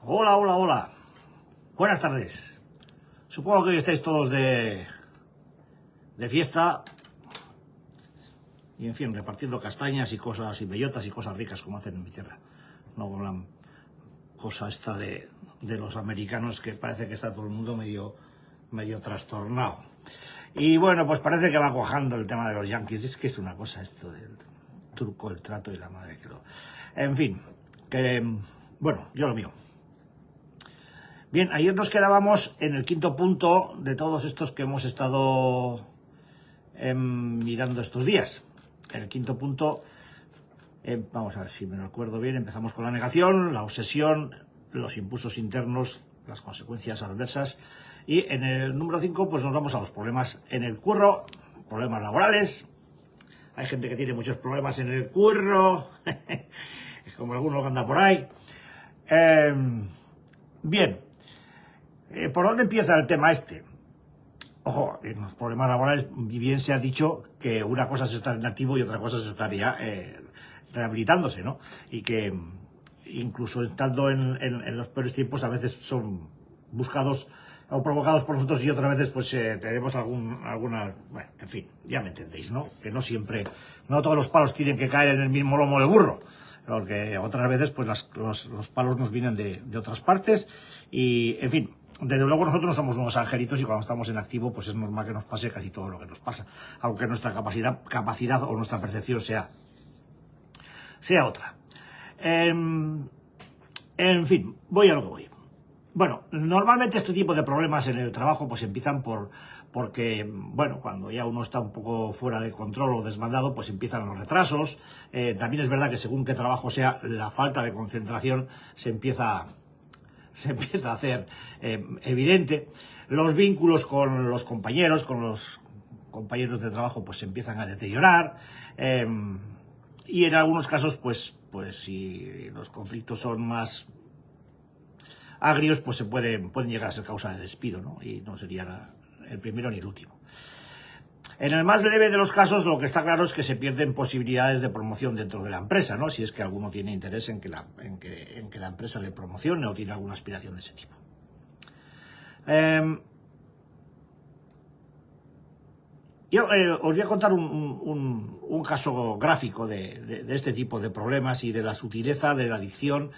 Hola, hola, hola. Buenas tardes. Supongo que hoy estáis todos de fiesta y, en fin, repartiendo castañas y cosas y bellotas y cosas ricas como hacen en mi tierra. No con la cosa esta de los americanos, que parece que está todo el mundo medio trastornado. Y bueno, pues parece que va cuajando el tema de los yanquis. Es que es una cosa esto del truco, el trato y la madre que lo... En fin, que... Bueno, yo lo mío. Bien, ayer nos quedábamos en el quinto punto de todos estos que hemos estado mirando estos días. En el quinto punto, vamos a ver si me lo acuerdo bien, empezamos con la negación, la obsesión, los impulsos internos, las consecuencias adversas. Y en el número 5 pues nos vamos a los problemas en el curro, problemas laborales. Hay gente que tiene muchos problemas en el curro, como alguno que anda por ahí. Bien. ¿Por dónde empieza el tema este? Ojo, en los problemas laborales bien se ha dicho que una cosa es estar en activo y otra cosa es estar ya rehabilitándose, ¿no? Y que incluso estando en los peores tiempos a veces son buscados o provocados por nosotros y otras veces pues tenemos alguna... Bueno, en fin, ya me entendéis, ¿no? Que no siempre, no todos los palos tienen que caer en el mismo lomo del burro. Porque otras veces pues los palos nos vienen de otras partes y, en fin, desde luego nosotros no somos unos angelitos y cuando estamos en activo pues es normal que nos pase casi todo lo que nos pasa, aunque nuestra capacidad o nuestra percepción sea otra. En fin, voy a lo que voy. Bueno, normalmente este tipo de problemas en el trabajo pues empiezan porque, bueno, cuando ya uno está un poco fuera de control o desmandado, pues empiezan los retrasos. También es verdad que según qué trabajo sea, la falta de concentración se empieza a hacer evidente. Los vínculos con los compañeros de trabajo, pues se empiezan a deteriorar. Y en algunos casos, pues si los conflictos son más agrios, pues pueden llegar a ser causa de despido, ¿no? Y no sería el primero ni el último. En el más leve de los casos, lo que está claro es que se pierden posibilidades de promoción dentro de la empresa, ¿no? Si es que alguno tiene interés en que la empresa le promocione o tiene alguna aspiración de ese tipo. Yo os voy a contar un caso gráfico de este tipo de problemas y de la sutileza de la adicción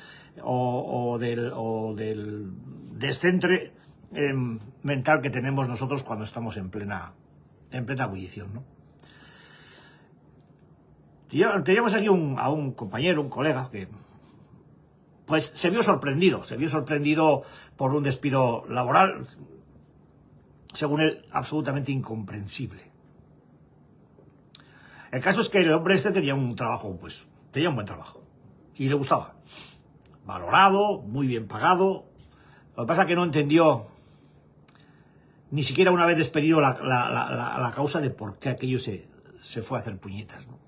o del descentre mental que tenemos nosotros cuando estamos en plena ebullición, ¿no? Teníamos aquí a un compañero, un colega, que pues se vio sorprendido por un despido laboral, según él, absolutamente incomprensible. El caso es que el hombre este tenía un buen trabajo y le gustaba, valorado, muy bien pagado. Lo que pasa es que no entendió ni siquiera una vez despedido la causa de por qué aquello se fue a hacer puñetas, ¿no?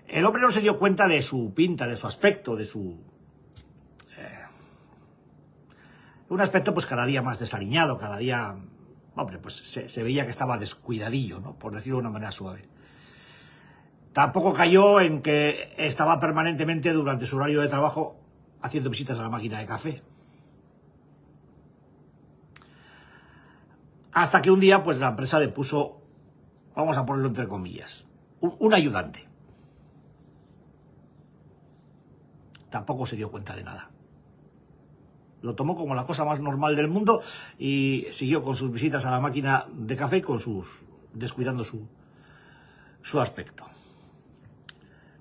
El hombre no se dio cuenta de su pinta, de su aspecto, de su... un aspecto pues cada día más desaliñado, cada día... Hombre, pues se veía que estaba descuidadillo, ¿no? Por decirlo de una manera suave. Tampoco cayó en que estaba permanentemente durante su horario de trabajo haciendo visitas a la máquina de café. Hasta que un día, pues la empresa le puso, vamos a ponerlo entre comillas, un ayudante. Tampoco se dio cuenta de nada. Lo tomó como la cosa más normal del mundo y siguió con sus visitas a la máquina de café, descuidando su aspecto.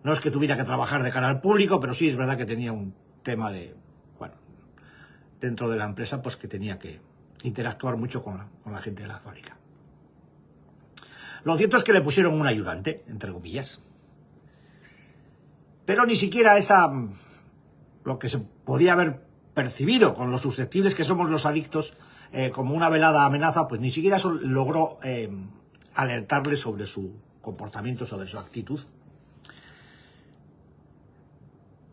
No es que tuviera que trabajar de cara al público, pero sí es verdad que tenía un tema dentro de la empresa, pues que tenía que interactuar mucho con la gente de la fábrica. Lo cierto es que le pusieron un ayudante, entre comillas. Pero ni siquiera lo que se podía haber percibido con lo susceptibles que somos los adictos, como una velada amenaza, pues ni siquiera eso logró alertarle sobre su comportamiento, sobre su actitud.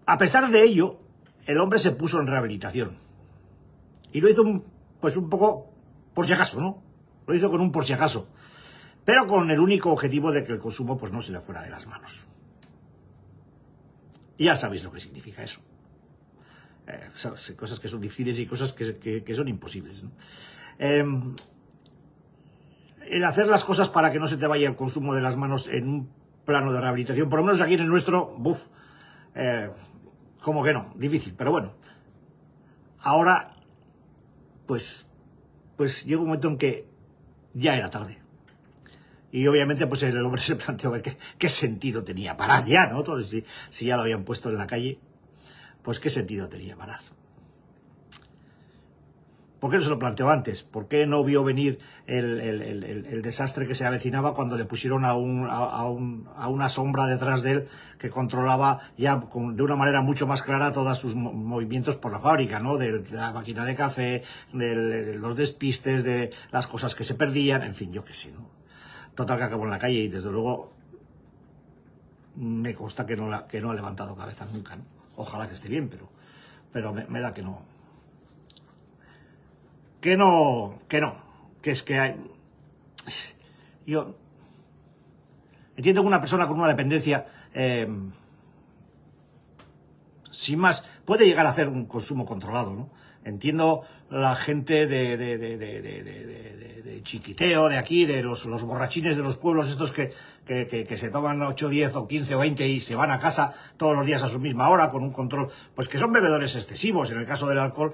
A pesar de ello, el hombre se puso en rehabilitación. Y lo hizo un poco por si acaso, ¿no? Lo hizo con un por si acaso. Pero con el único objetivo de que el consumo pues no se le fuera de las manos. Y ya sabéis lo que significa eso. Cosas que son difíciles y cosas que son imposibles, ¿no? El hacer las cosas para que no se te vaya el consumo de las manos en un plano de rehabilitación, por lo menos aquí en el nuestro, como que no, difícil, pero bueno. Ahora, pues llega un momento en que ya era tarde. Y obviamente pues el hombre se planteó ver qué sentido tenía parar ya, ¿no? Todo, si ya lo habían puesto en la calle, pues qué sentido tenía parar. ¿Por qué no se lo planteó antes? ¿Por qué no vio venir el desastre que se avecinaba cuando le pusieron a una sombra detrás de él que controlaba ya de una manera mucho más clara todos sus movimientos por la fábrica, ¿no? De la máquina de café, de los despistes, de las cosas que se perdían, en fin, yo qué sé, ¿no? Total, que acabó en la calle y desde luego me consta que no ha levantado cabeza nunca, ¿no? Ojalá que esté bien, pero me da que no. Que es que hay... Yo entiendo que una persona con una dependencia, sin más, puede llegar a hacer un consumo controlado, ¿no? Entiendo la gente de Chiquiteo, de aquí, de los borrachines de los pueblos estos que se toman 8, 10 o 15 o 20 y se van a casa todos los días a su misma hora con un control, pues que son bebedores excesivos en el caso del alcohol,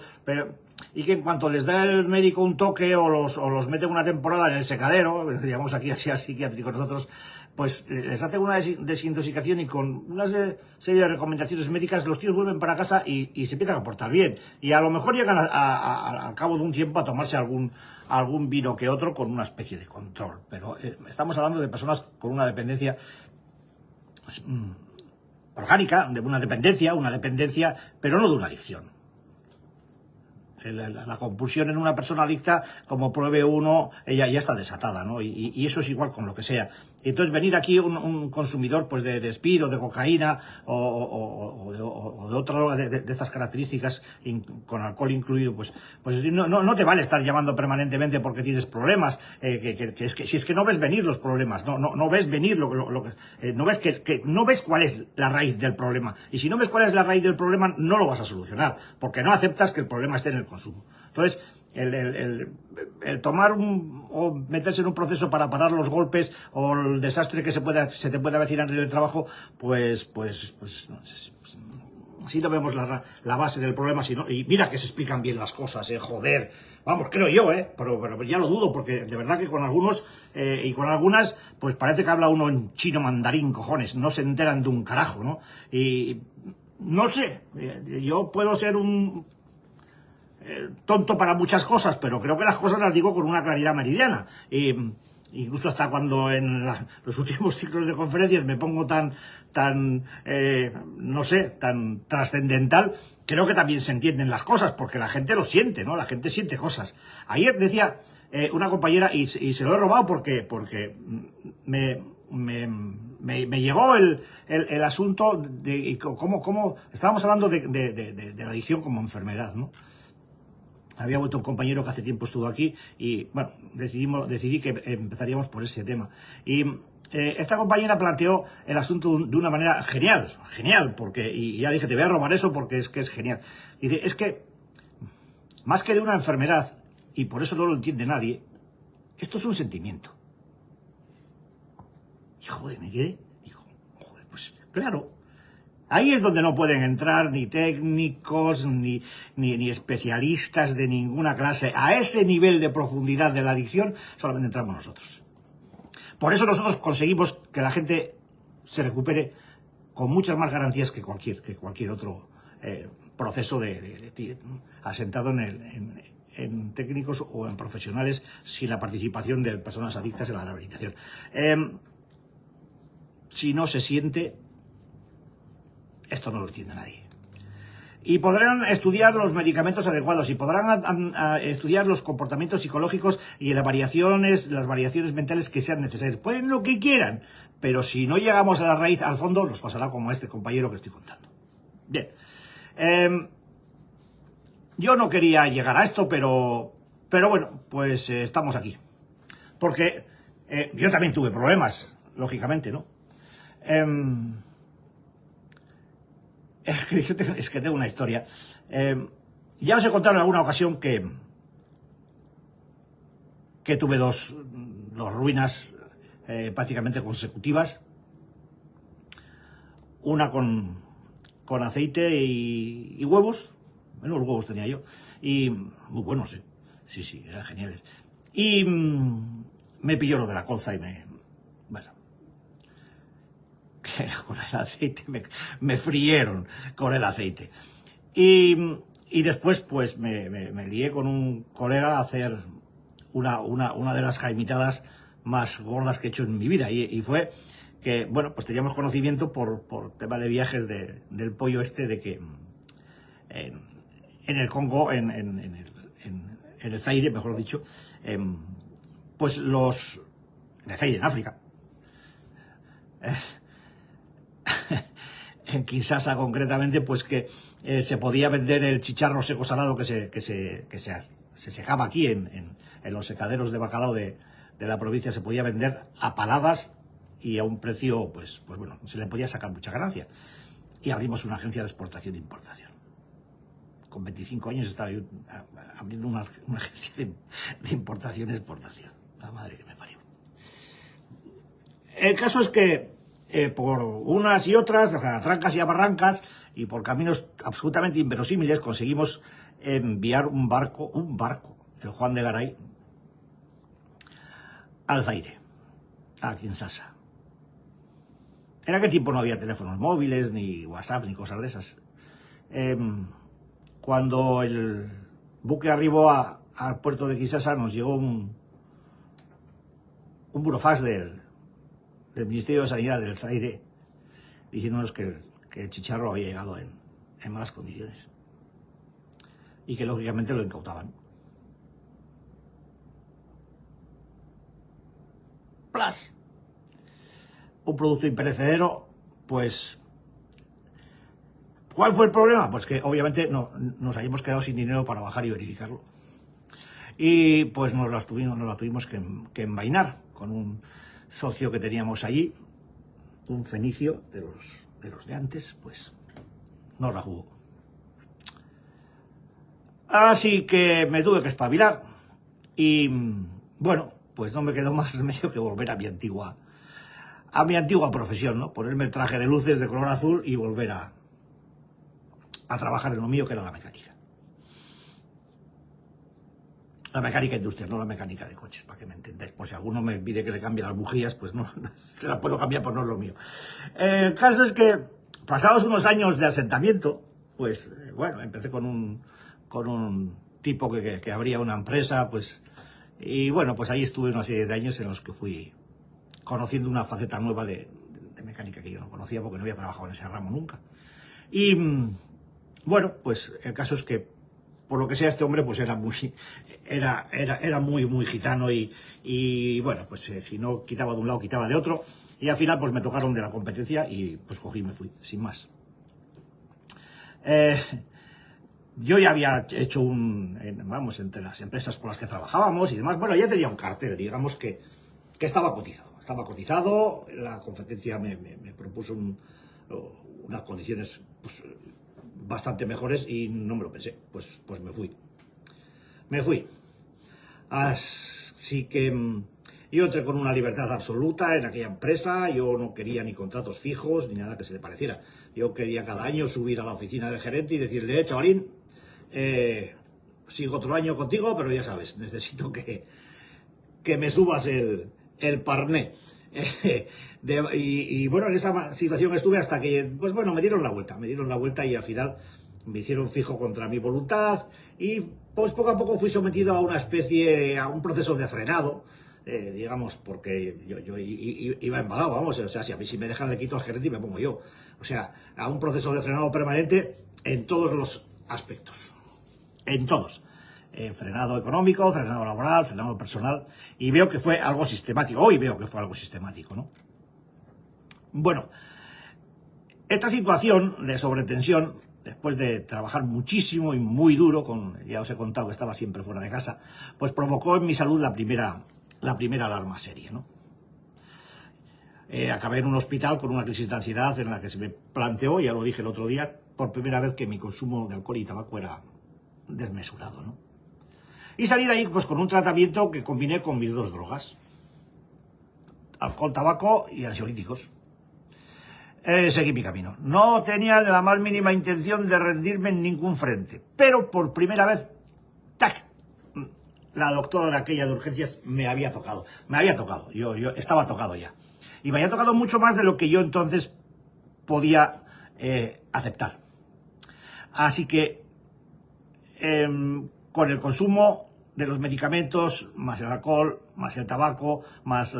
y que en cuanto les da el médico un toque o los mete una temporada en el secadero, llamamos aquí así al psiquiátrico nosotros, pues les hace una desintoxicación y con una serie de recomendaciones médicas los tíos vuelven para casa y se empiezan a portar bien. Y a lo mejor llegan al cabo de un tiempo a tomarse algún vino que otro con una especie de control. Pero estamos hablando de personas con una dependencia orgánica, de una dependencia, pero no de una adicción. La compulsión en una persona adicta, como pruebe uno, ella ya está desatada, ¿no? Y eso es igual con lo que sea. Y entonces venir aquí un consumidor pues de speed o de cocaína o de otra droga de estas características con alcohol incluido, pues no te vale estar llamando permanentemente porque tienes problemas, si es que no ves venir los problemas, no ves venir no ves no ves cuál es la raíz del problema, y si no ves cuál es la raíz del problema no lo vas a solucionar, porque no aceptas que el problema esté en el consumo. Entonces, el tomar o meterse en un proceso para parar los golpes o el desastre que se te puede avecinar en el trabajo, pues no sé, si no vemos la base del problema, y mira que se explican bien las cosas, joder, vamos, creo yo, pero ya lo dudo, porque de verdad que con algunos y con algunas, pues parece que habla uno en chino mandarín, cojones, no se enteran de un carajo, ¿no? Y no sé, yo puedo ser un tonto para muchas cosas, pero creo que las cosas las digo con una claridad meridiana. Incluso hasta cuando en los últimos ciclos de conferencias me pongo tan trascendental, creo que también se entienden las cosas, porque la gente lo siente, ¿no? La gente siente cosas. Ayer decía una compañera, y se lo he robado porque me llegó el asunto de cómo estábamos hablando de la adicción como enfermedad, ¿no? Había vuelto un compañero que hace tiempo estuvo aquí y, bueno, decidí que empezaríamos por ese tema. Y esta compañera planteó el asunto de una manera genial, porque, y ya dije, te voy a robar eso porque es que es genial. Dice, es que, más que de una enfermedad, y por eso no lo entiende nadie, esto es un sentimiento. Y joder, me quedé, digo, joder, pues claro. Ahí es donde no pueden entrar ni técnicos, ni especialistas de ninguna clase. A ese nivel de profundidad de la adicción solamente entramos nosotros. Por eso nosotros conseguimos que la gente se recupere con muchas más garantías que cualquier otro proceso asentado en técnicos o en profesionales sin la participación de personas adictas en la rehabilitación. Si no se siente, esto no lo entiende nadie. Y podrán estudiar los medicamentos adecuados y podrán estudiar los comportamientos psicológicos y las variaciones mentales que sean necesarias. Pueden lo que quieran, pero si no llegamos a la raíz, al fondo, nos pasará como a este compañero que estoy contando. Bien. Yo no quería llegar a esto, pero bueno, pues estamos aquí. Porque yo también tuve problemas, lógicamente, ¿no? Es que tengo una historia. Ya os he contado en alguna ocasión que tuve dos ruinas prácticamente consecutivas. Una con aceite y huevos. Bueno, los huevos tenía yo. Y muy buenos, ¿eh? Sí, eran geniales. Y me pilló lo de la colza y bueno, que era con el aceite, me frieron con el aceite. Y después, pues, me lié con un colega a hacer una de las jaimitadas más gordas que he hecho en mi vida. Y fue que, bueno, pues teníamos conocimiento por tema de viajes del pollo este, de que en el Congo, en el Zaire, mejor dicho, pues en el Zaire, en África, en Kinshasa concretamente, pues que se podía vender el chicharro seco salado que se secaba aquí en los secaderos de bacalao de la provincia, se podía vender a paladas y a un precio, pues bueno, se le podía sacar mucha ganancia. Y abrimos una agencia de exportación e importación. Con 25 años estaba yo abriendo una agencia de importación y exportación. La madre que me parió. El caso es que por unas y otras, a trancas y a barrancas, y por caminos absolutamente inverosímiles, conseguimos enviar un barco, el Juan de Garay, al Zaire, a Kinshasa. En aquel tiempo no había teléfonos móviles, ni WhatsApp, ni cosas de esas. Cuando el buque arribó al puerto de Kinshasa, nos llegó un burofax del Ministerio de Sanidad del Zaire diciéndonos que el chicharro había llegado en malas condiciones y que lógicamente lo incautaban. Plus, un producto imperecedero, pues, ¿cuál fue el problema? Pues que obviamente nos habíamos quedado sin dinero para bajar y verificarlo. Y pues nos la tuvimos que envainar con un socio que teníamos allí, un fenicio de los de antes, pues no la jugó. Así que me tuve que espabilar y bueno, pues no me quedó más remedio que volver a mi antigua profesión, ¿no? Ponerme el traje de luces de color azul y volver a trabajar en lo mío, que era la mecánica. La mecánica industrial, no la mecánica de coches, para que me entendáis. Por si alguno me pide que le cambie las bujías, pues no la puedo cambiar, pues no es lo mío. El caso es que, pasados unos años de asentamiento, pues bueno, empecé con un tipo que abría una empresa, pues, y bueno, pues ahí estuve una serie de años en los que fui conociendo una faceta nueva de mecánica que yo no conocía porque no había trabajado en ese ramo nunca. Y bueno, pues el caso es que, por lo que sea, este hombre pues era muy gitano y bueno, pues si no quitaba de un lado, quitaba de otro. Y al final pues me tocaron de la competencia y pues cogí y me fui, sin más. Yo ya había hecho entre las empresas con las que trabajábamos y demás, bueno, ya tenía un cartel, digamos que estaba cotizado. Estaba cotizado, la competencia me propuso unas condiciones pues, bastante mejores y no me lo pensé, pues me fui. Así que yo entré con una libertad absoluta en aquella empresa. Yo no quería ni contratos fijos ni nada que se le pareciera. Yo quería cada año subir a la oficina del gerente y decirle, chavalín, sigo otro año contigo, pero ya sabes, necesito que me subas el parné. Y bueno, en esa situación estuve hasta que, pues bueno, me dieron la vuelta y al final me hicieron fijo contra mi voluntad y pues poco a poco fui sometido a a un proceso de frenado, digamos, porque yo iba embalado, vamos, o sea, si me dejan le quito al gerente y me pongo yo, o sea, a un proceso de frenado permanente en todos los aspectos, en todos. Frenado económico, frenado laboral, frenado personal, y veo que fue algo sistemático. Hoy veo que fue algo sistemático, ¿no? Bueno, esta situación de sobretensión, después de trabajar muchísimo y muy duro, ya os he contado que estaba siempre fuera de casa, pues provocó en mi salud la primera alarma seria, ¿no? Acabé en un hospital con una crisis de ansiedad en la que se me planteó, ya lo dije el otro día, por primera vez que mi consumo de alcohol y tabaco era desmesurado, ¿no? Y salí de ahí pues con un tratamiento que combiné con mis dos drogas, alcohol, tabaco y ansiolíticos. Seguí mi camino. No tenía la más mínima intención de rendirme en ningún frente, pero por primera vez, ¡tac!, la doctora de aquella de urgencias me había tocado. Yo estaba tocado ya. Y me había tocado mucho más de lo que yo entonces podía aceptar. Así que con el consumo de los medicamentos, más el alcohol, más el tabaco, más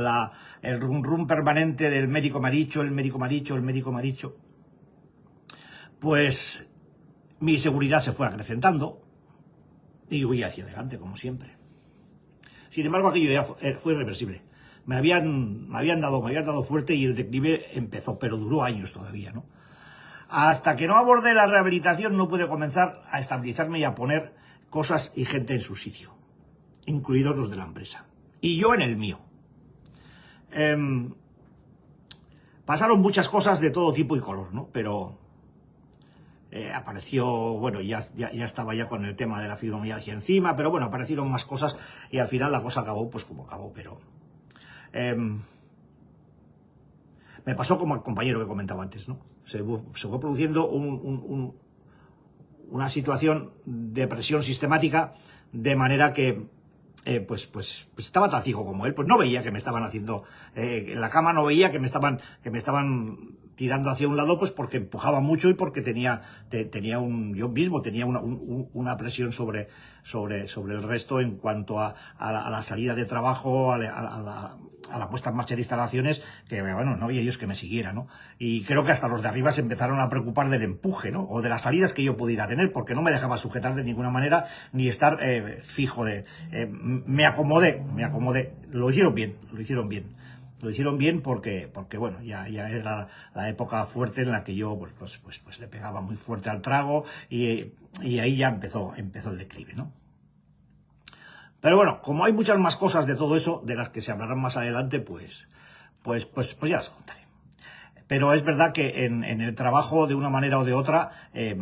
el rum rum permanente del médico me ha dicho, el médico me ha dicho, el médico me ha dicho, pues mi seguridad se fue acrecentando y huí hacia adelante, como siempre. Sin embargo, aquello ya fue irreversible. Me habían dado fuerte y el declive empezó, pero duró años todavía, ¿no? Hasta que no abordé la rehabilitación no pude comenzar a estabilizarme y a poner cosas y gente en su sitio, incluidos los de la empresa. Y yo en el mío. Pasaron muchas cosas de todo tipo y color, ¿no? Pero apareció, bueno, ya estaba ya con el tema de la fibromialgia encima, pero bueno, aparecieron más cosas y al final la cosa acabó pues como acabó, pero... me pasó como al compañero que comentaba antes, ¿no? Se fue produciendo una situación de presión sistemática, de manera que pues estaba tan ciego como él, pues no veía que me estaban haciendo en la cama, no veía que me estaban tirando hacia un lado, pues porque empujaba mucho y porque yo mismo tenía una presión sobre el resto en cuanto a la salida de trabajo, a la puesta en marcha de instalaciones, que bueno, no había ellos que me siguieran, ¿no? Y creo que hasta los de arriba se empezaron a preocupar del empuje, ¿no? O de las salidas que yo pudiera tener, porque no me dejaba sujetar de ninguna manera, ni estar fijo me acomodé. Lo hicieron bien porque bueno, ya era la época fuerte en la que yo pues le pegaba muy fuerte al trago y ahí ya empezó el declive, ¿no? Pero bueno, como hay muchas más cosas de todo eso, de las que se hablarán más adelante, pues ya las contaré. Pero es verdad que en el trabajo, de una manera o de otra, es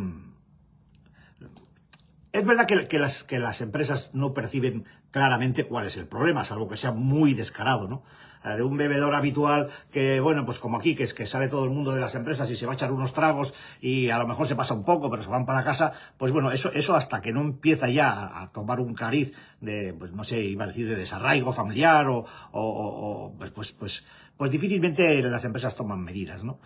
verdad que las empresas no perciben claramente cuál es el problema, salvo que sea muy descarado, ¿no? De un bebedor habitual que, bueno, pues como aquí, que es que sale todo el mundo de las empresas y se va a echar unos tragos y a lo mejor se pasa un poco, pero se van para casa, pues bueno, eso hasta que no empieza ya a tomar un cariz de, pues no sé, iba a decir de desarraigo familiar pues difícilmente las empresas toman medidas, ¿no?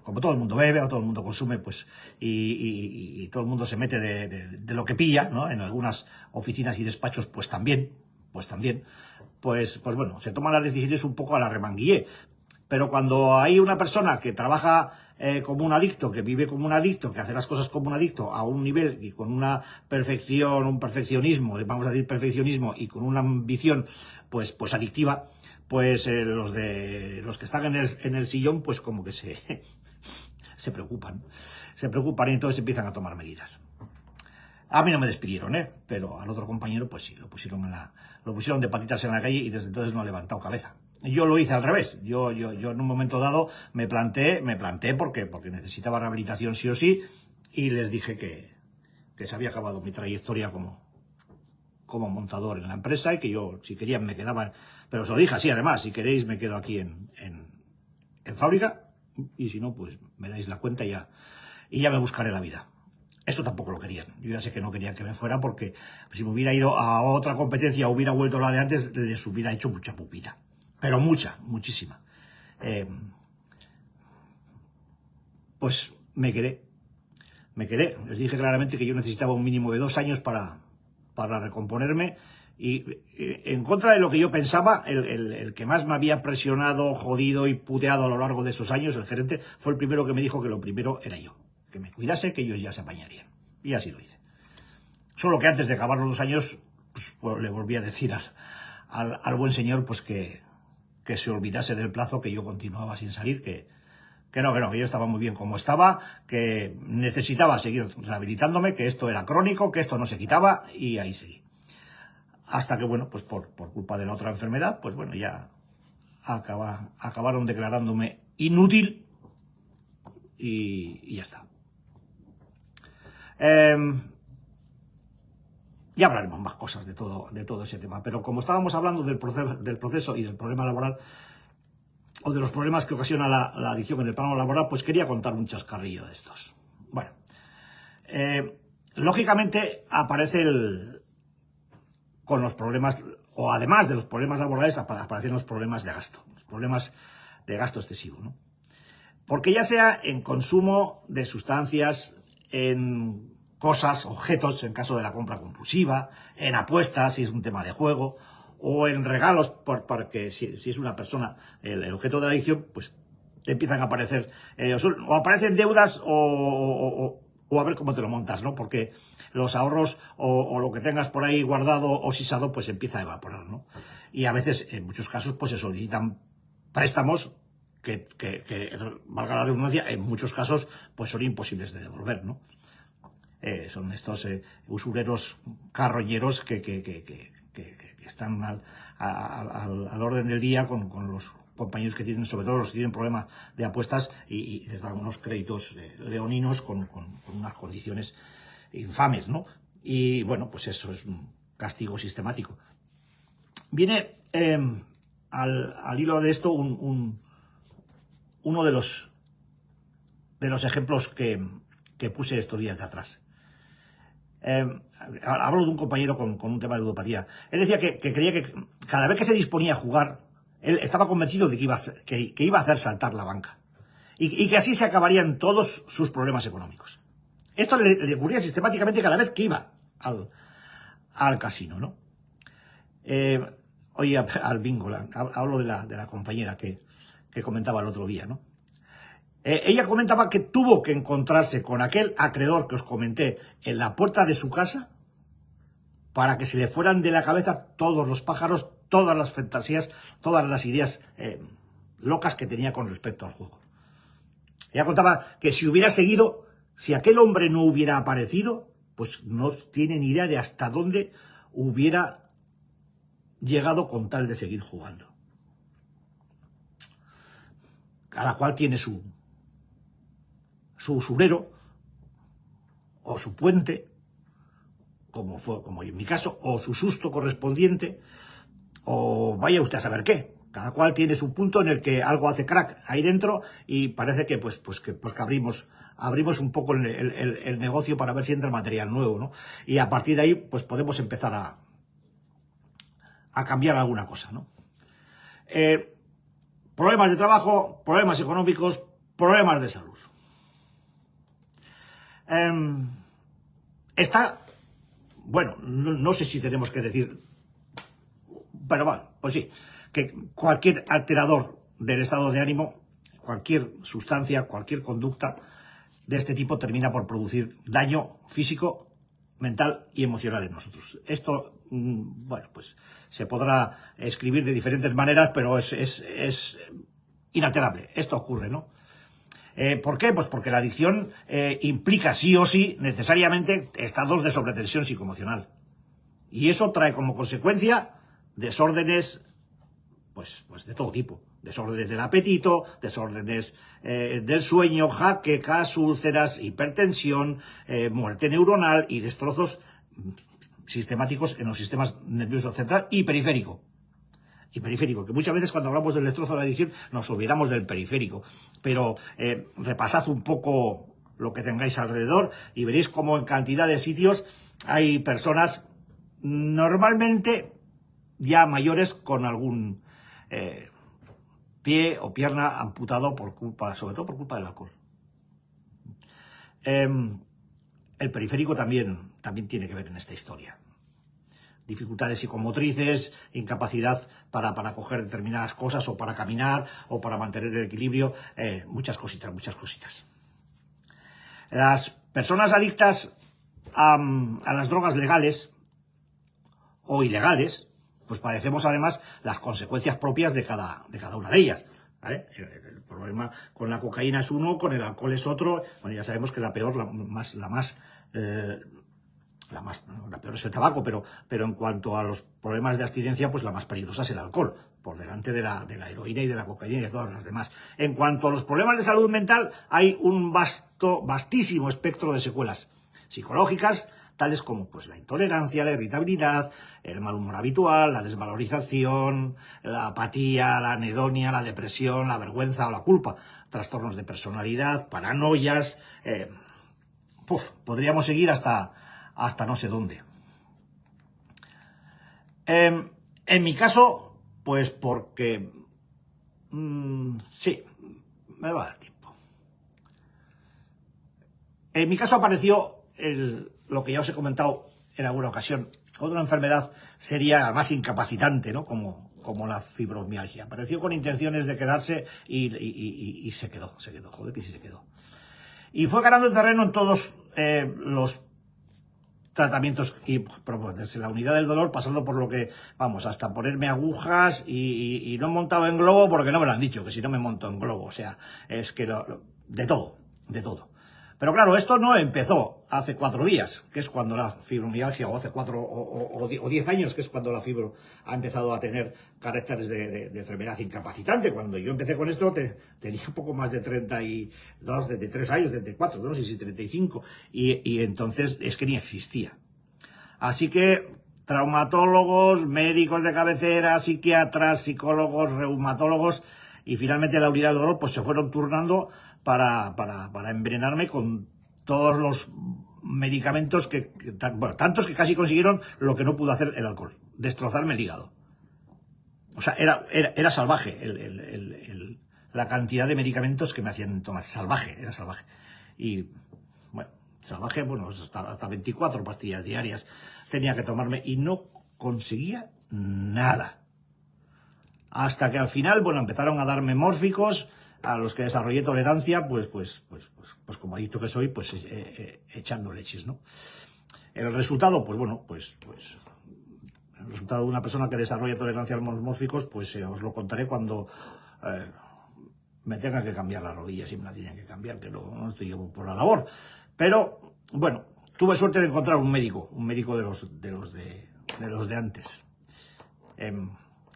Como todo el mundo bebe o todo el mundo consume, pues y todo el mundo se mete de lo que pilla, ¿no? En algunas oficinas y despachos, pues también, pues bueno, se toman las decisiones un poco a la remanguillé. Pero cuando hay una persona que trabaja como un adicto, que vive como un adicto, que hace las cosas como un adicto a un nivel y con una perfección, un perfeccionismo, vamos a decir perfeccionismo, y con una ambición pues adictiva, pues los que están en el sillón, pues como que se preocupan y entonces empiezan a tomar medidas. A mí no me despidieron, pero al otro compañero, pues sí, lo pusieron de patitas en la calle y desde entonces no ha levantado cabeza. Yo lo hice al revés. Yo en un momento dado me planté porque necesitaba rehabilitación sí o sí, y les dije que se había acabado mi trayectoria como montador en la empresa y que yo, si querían, me quedaba. Pero os lo dije así, además, si queréis me quedo aquí en fábrica, y si no, pues me dais la cuenta y ya me buscaré la vida. Eso tampoco lo querían. Yo ya sé que no querían que me fuera porque si me hubiera ido a otra competencia o hubiera vuelto a la de antes, les hubiera hecho mucha pupita. Pero muchísima. Pues me quedé. Les dije claramente que yo necesitaba un mínimo de 2 años para recomponerme. Y en contra de lo que yo pensaba, el que más me había presionado, jodido y puteado a lo largo de esos años, el gerente, fue el primero que me dijo que lo primero era yo. Que me cuidase, que ellos ya se apañarían. Y así lo hice. Solo que antes de acabar los 2 años, pues le volví a decir al buen señor pues que se olvidase del plazo, que yo continuaba sin salir, que yo estaba muy bien como estaba, que necesitaba seguir rehabilitándome, que esto era crónico, que esto no se quitaba, y ahí seguí. Hasta que, bueno, pues por culpa de la otra enfermedad, pues bueno, ya acabaron declarándome inútil y ya está. Ya hablaremos más cosas de todo ese tema, pero como estábamos hablando del proceso y del problema laboral, o de los problemas que ocasiona la adicción en el plano laboral, pues quería contar un chascarrillo de estos. Bueno, lógicamente aparece con los problemas, o además de los problemas laborales, aparecen los problemas de gasto, los problemas de gasto excesivo, ¿no? Porque ya sea en consumo de sustancias, en cosas, objetos, en caso de la compra compulsiva, en apuestas, si es un tema de juego, o en regalos, porque si es una persona el objeto de la adicción, pues te empiezan a aparecer, o aparecen deudas, o a ver cómo te lo montas, ¿no? Porque los ahorros o lo que tengas por ahí guardado o sisado, pues empieza a evaporar, ¿no? Y a veces, en muchos casos, pues se solicitan préstamos que valga la redundancia, en muchos casos, pues son imposibles de devolver, ¿no? Son estos usureros carroñeros que están al orden del día con los compañeros que tienen, sobre todo los que tienen problemas de apuestas, y les dan unos créditos leoninos con unas condiciones infames, ¿no? Y bueno, pues eso es un castigo sistemático. Viene al hilo de esto uno de los ejemplos que puse estos días de atrás. Hablo de un compañero con un tema de ludopatía. Él decía que creía que cada vez que se disponía a jugar, él estaba convencido de que iba a hacer saltar la banca y que así se acabarían todos sus problemas económicos. Esto le ocurría sistemáticamente cada vez que iba al casino, ¿no? Oye, al bingo, hablo de la compañera que comentaba el otro día, ¿no? Ella comentaba que tuvo que encontrarse con aquel acreedor que os comenté en la puerta de su casa para que se le fueran de la cabeza todos los pájaros, todas las fantasías, todas las ideas locas que tenía con respecto al juego. Ella contaba que si hubiera seguido, si aquel hombre no hubiera aparecido, pues no tiene ni idea de hasta dónde hubiera llegado con tal de seguir jugando. Cada cual tiene su usurero o su puente, como en mi caso, o su susto correspondiente, o vaya usted a saber qué. Cada cual tiene su punto en el que algo hace crack ahí dentro y parece que que abrimos un poco el negocio para ver si entra material nuevo, ¿no? Y a partir de ahí pues podemos empezar a cambiar alguna cosa, ¿no? Problemas de trabajo, problemas económicos, problemas de salud. Bueno, no sé si tenemos que decir, pero bueno, pues sí, que cualquier alterador del estado de ánimo, cualquier sustancia, cualquier conducta de este tipo termina por producir daño físico, mental y emocional en nosotros. Esto, bueno, pues se podrá escribir de diferentes maneras, pero es inalterable. Esto ocurre, ¿no? ¿Por qué? Pues porque la adicción implica sí o sí necesariamente estados de sobretensión psicoemocional. Y eso trae como consecuencia desórdenes pues de todo tipo. Desórdenes del apetito, desórdenes del sueño, jaquecas, úlceras, hipertensión, muerte neuronal y destrozos sistemáticos en los sistemas nervioso central y periférico. Que muchas veces cuando hablamos del destrozo de la adicción nos olvidamos del periférico, pero repasad un poco lo que tengáis alrededor y veréis cómo en cantidad de sitios hay personas normalmente ya mayores con algún pie o pierna amputado sobre todo por culpa del alcohol. El periférico también tiene que ver en esta historia. Dificultades psicomotrices, incapacidad para coger determinadas cosas, o para caminar, o para mantener el equilibrio, muchas cositas. Las personas adictas a las drogas legales o ilegales, pues padecemos además las consecuencias propias de cada una de ellas, ¿vale? El problema con la cocaína es uno, con el alcohol es otro. Bueno, ya sabemos que la peor es el tabaco, pero en cuanto a los problemas de abstinencia, pues la más peligrosa es el alcohol, por delante de la heroína y de la cocaína y de todas las demás. En cuanto a los problemas de salud mental, hay un vastísimo espectro de secuelas. psicológicas, tales como pues, la intolerancia, la irritabilidad, el mal humor habitual, la desvalorización, la apatía, la anedonia, la depresión, la vergüenza o la culpa, trastornos de personalidad, paranoias. Podríamos seguir hasta no sé dónde. En mi caso, pues porque... sí, me va a dar tiempo. En mi caso apareció lo que ya os he comentado en alguna ocasión. Otra enfermedad sería más incapacitante, ¿no? Como la fibromialgia. Apareció con intenciones de quedarse y se quedó, joder que sí se quedó. Y fue ganando terreno en todos los tratamientos y desde la unidad del dolor, pasando por lo que, vamos, hasta ponerme agujas y no he montado en globo porque no me lo han dicho, que si no me monto en globo, o sea, es que de todo. Pero claro, esto no empezó hace 4 días, que es cuando la fibromialgia, o hace 4 o 10 años, que es cuando la fibro ha empezado a tener caracteres de enfermedad incapacitante. Cuando yo empecé con esto tenía poco más de 32, de 3 años, 34, no sé si 35, y entonces es que ni existía. Así que traumatólogos, médicos de cabecera, psiquiatras, psicólogos, reumatólogos y finalmente la unidad del dolor pues se fueron turnando para envenenarme con todos los medicamentos tantos que casi consiguieron lo que no pudo hacer el alcohol, destrozarme el hígado. O sea, era salvaje la cantidad de medicamentos que me hacían tomar, era salvaje. Y bueno, salvaje, bueno, hasta 24 pastillas diarias tenía que tomarme y no conseguía nada. Hasta que al final, bueno, empezaron a darme mórficos, a los que desarrollé tolerancia, pues como adicto que soy, pues echando leches, ¿no? El resultado, pues bueno, el resultado de una persona que desarrolla tolerancia a los mórficos, pues os lo contaré cuando me tenga que cambiar las rodillas, si me la tienen que cambiar, que no estoy yo por la labor. Pero, bueno, tuve suerte de encontrar un médico de los de antes.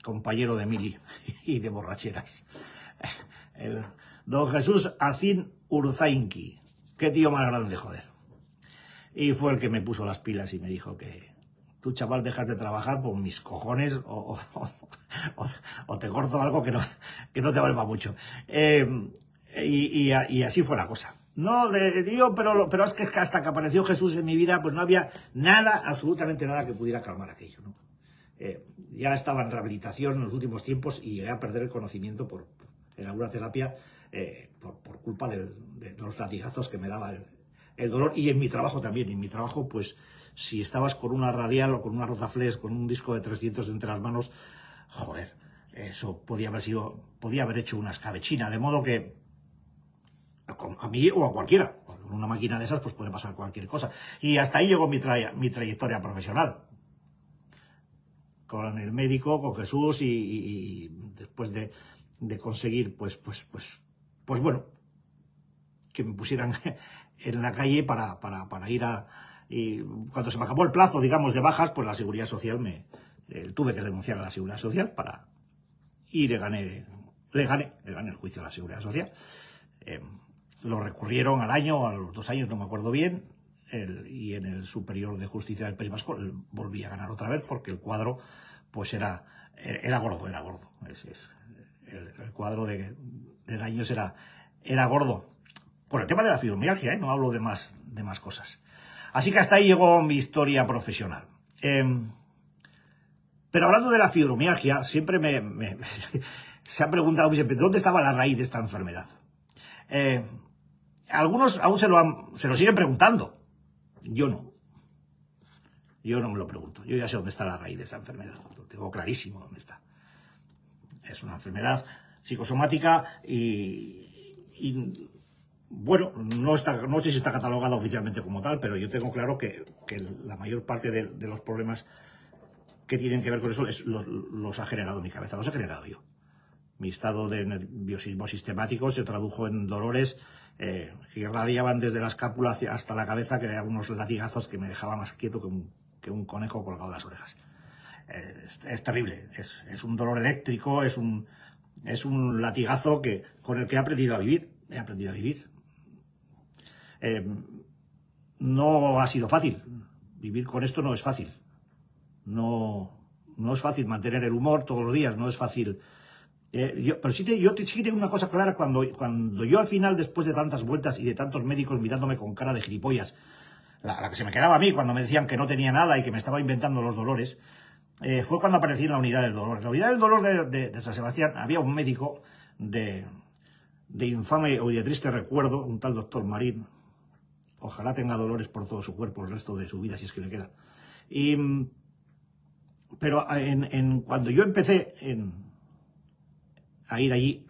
Compañero de mili y de borracheras. El don Jesús Acín Urzainqui. Qué tío más grande, joder. Y fue el que me puso las pilas y me dijo que tú, chaval, dejas de trabajar por mis cojones o te corto algo que no te valga mucho. Y así fue la cosa. No, pero es que hasta que apareció Jesús en mi vida, pues no había nada, absolutamente nada que pudiera calmar aquello, ¿no? Ya estaba en rehabilitación en los últimos tiempos y llegué a perder el conocimiento en alguna terapia por culpa de los latigazos que me daba el dolor, y en mi trabajo también. En mi trabajo, pues, si estabas con una radial o con una rotaflex, con un disco de 300 entre las manos, joder, eso podía haber hecho una escabechina, de modo que a mí o a cualquiera, con una máquina de esas, pues puede pasar cualquier cosa. Y hasta ahí llegó mi trayectoria profesional. Con el médico, con Jesús, y después de conseguir, pues bueno, que me pusieran en la calle para ir y cuando se me acabó el plazo, digamos, de bajas, pues la Seguridad Social tuve que denunciar a la Seguridad Social y le gané el juicio a la Seguridad Social. Lo recurrieron al año o a los 2 años, no me acuerdo bien, y en el Superior de Justicia del País Vasco volví a ganar otra vez porque el cuadro pues era gordo. El cuadro de daños era gordo. Con el tema de la fibromialgia, no hablo de más cosas. Así que hasta ahí llegó mi historia profesional. Pero hablando de la fibromialgia, siempre se ha preguntado siempre, ¿dónde estaba la raíz de esta enfermedad? Algunos aún se lo siguen preguntando. Yo no me lo pregunto. Yo ya sé dónde está la raíz de esa enfermedad. Lo tengo clarísimo dónde está. Es una enfermedad psicosomática y bueno, no sé si está catalogada oficialmente como tal, pero yo tengo claro que la mayor parte de los problemas que tienen que ver con eso los ha generado mi cabeza, los he generado yo. Mi estado de nerviosismo sistemático se tradujo en dolores que irradiaban desde la escápula hasta la cabeza, que eran unos latigazos que me dejaban más quieto que un conejo colgado de las orejas. Es terrible, es un dolor eléctrico, es un latigazo con el que he aprendido a vivir. no ha sido fácil. Vivir con esto no es fácil. No es fácil mantener el humor todos los días, no es fácil. Pero sí tengo una cosa clara, cuando yo al final, después de tantas vueltas y de tantos médicos mirándome con cara de gilipollas, la que se me quedaba a mí cuando me decían que no tenía nada y que me estaba inventando los dolores, fue cuando aparecí en la unidad del dolor. En la unidad del dolor de San Sebastián había un médico de infame o de triste recuerdo, un tal doctor Marín. Ojalá tenga dolores por todo su cuerpo el resto de su vida, si es que le queda. Pero cuando yo empecé a ir allí,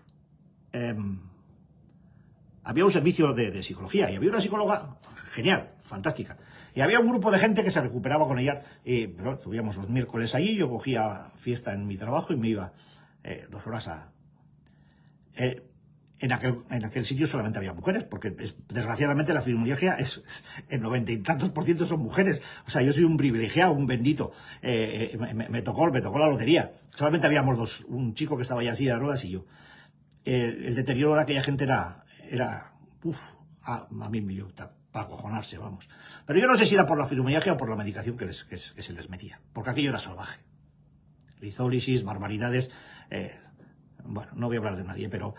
había un servicio de psicología y había una psicóloga genial, fantástica. Y había un grupo de gente que se recuperaba con ella. Pero subíamos los miércoles allí, yo cogía fiesta en mi trabajo y me iba 2 horas a... En aquel sitio solamente había mujeres, porque desgraciadamente la fibromialgia es el 90 y tantos % son mujeres. O sea, yo soy un privilegiado, un bendito. Me tocó la lotería. Solamente habíamos un chico que estaba ya así de ruedas y yo. El deterioro de aquella gente era a mí para acojonarse, vamos. Pero yo no sé si era por la fibromialgia o por la medicación que se les metía, porque aquello era salvaje. Lizólisis, barbaridades... Bueno, no voy a hablar de nadie, pero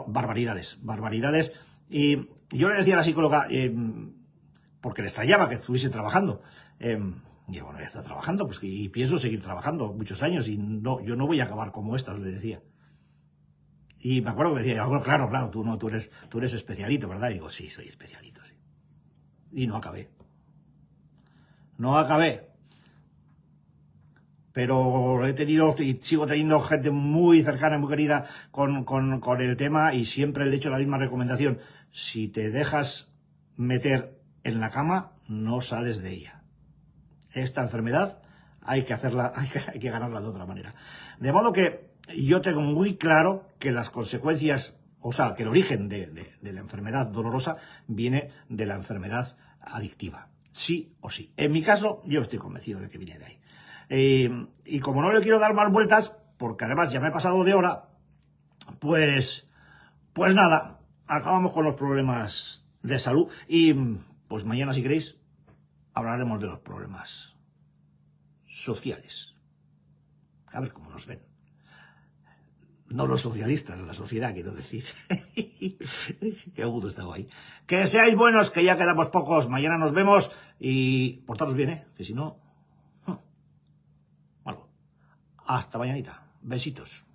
barbaridades. Y yo le decía a la psicóloga, porque le extrañaba que estuviese trabajando. Y bueno, ya está trabajando, pues, y pienso seguir trabajando muchos años, y yo no voy a acabar como estas, le decía. Y me acuerdo que me decía, claro, tú eres especialito, ¿verdad? Y digo, sí, soy especialito, sí. Y no acabé. Pero he tenido y sigo teniendo gente muy cercana, muy querida con el tema, y siempre le he hecho la misma recomendación: si te dejas meter en la cama, no sales de ella. Esta enfermedad hay que hacerla, hay que ganarla de otra manera. De modo que yo tengo muy claro que las consecuencias, o sea, que el origen de la enfermedad dolorosa viene de la enfermedad adictiva. Sí o sí. En mi caso, yo estoy convencido de que viene de ahí. Y como no le quiero dar más vueltas, porque además ya me he pasado de hora, pues nada, acabamos con los problemas de salud, y pues mañana, si queréis, hablaremos de los problemas sociales. A ver cómo nos ven. No los socialistas, la sociedad, quiero decir. Qué agudo estaba ahí. Que seáis buenos, que ya quedamos pocos. Mañana nos vemos y portaros bien, que si no... Hasta mañanita. Besitos.